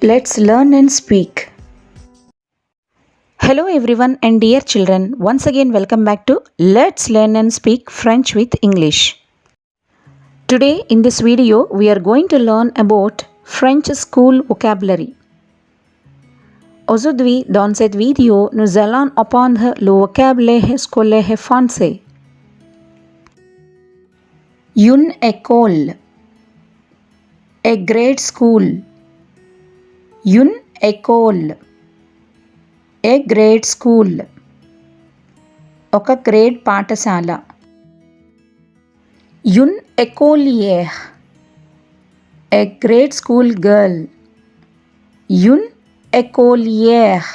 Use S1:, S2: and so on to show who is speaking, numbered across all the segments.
S1: Let's learn and speak. Hello everyone and dear children, once again welcome back to Let's Learn and Speak French with English. Today in this video we are going to learn about French school vocabulary. Aujourd'hui dans cette vidéo nous allons apprendre le vocabulaire scolaire français. Une école, a grade school. Une école, a grade school. ఒక grade పాఠశాల. Une écolière, a grade school girl. Une écolière,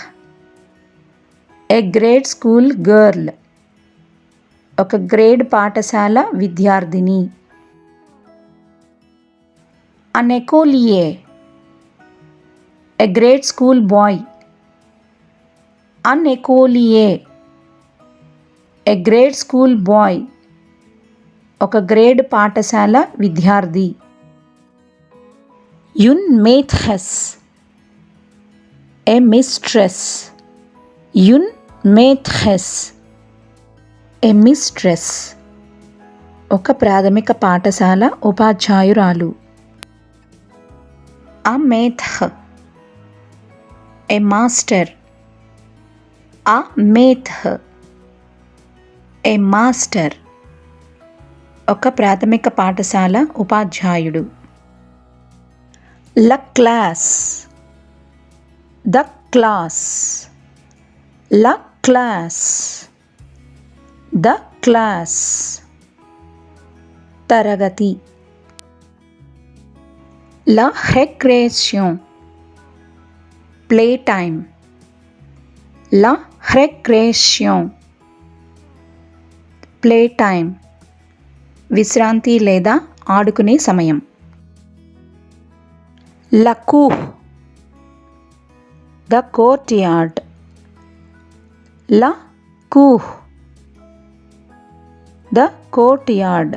S1: a grade school girl. ఒక grade పాఠశాల విద్యార్థిని. An écolier, a grade school boy. An écolier, a grade school boy. ఒక grade పాఠశాల విద్యార్థి. Une maîtresse, a mistress. Une maîtresse, a mistress. ఒక ప్రాథమిక పాఠశాల ఉపాధ్యాయురాలు. A maître, a master. A maître, a master. ఒక ప్రాథమిక పాఠశాల ఉపాధ్యాయుడు. La classe, the class. La classe, the class. తరగతి. La récréation, playtime. La récréation, playtime. విశ్రాంతి లేదా ఆడుకునే సమయం. La cour, the courtyard. La cour, the courtyard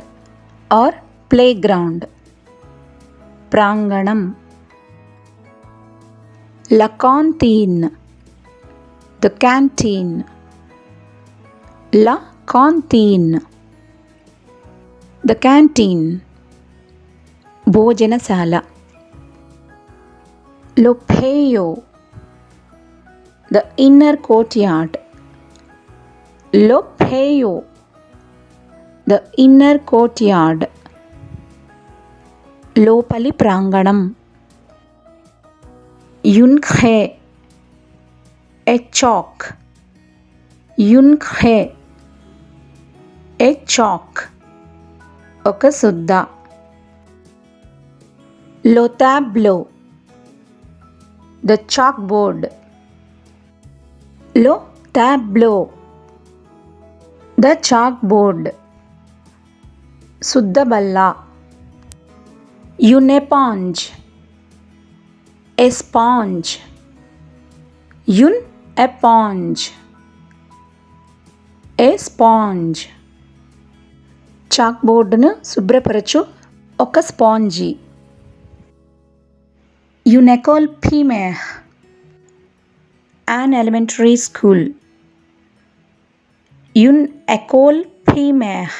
S1: or playground. ప్రాంగణం. La cantine, the canteen. La cantine, the canteen. భోజనశాల. Le patio, the inner courtyard. Le patio, the inner courtyard. లోపలి ప్రాంగణం. Une craie, a chalk. Une craie, a chalk. ఒక సుద్ద. Le tableau, the chalkboard. Le tableau, the chalkboard. సుద్ద బల్ల. Une éponge, a sponge. Une éponge, a sponge. Chalk బోర్డును శుభ్రపరచు ఒక spongy. Une école primaire, an elementary school. Une école primaire,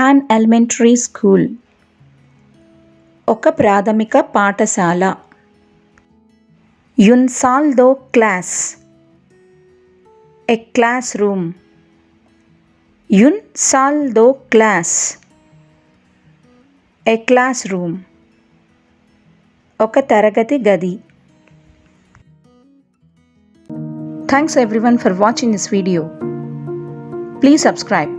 S1: an elementary school. ఒక ప్రాథమిక పాఠశాల. Une salle de classe, a classroom. Une salle de classe, a classroom. ఒక తరగతి గది. Thanks everyone for watching this video. Please subscribe.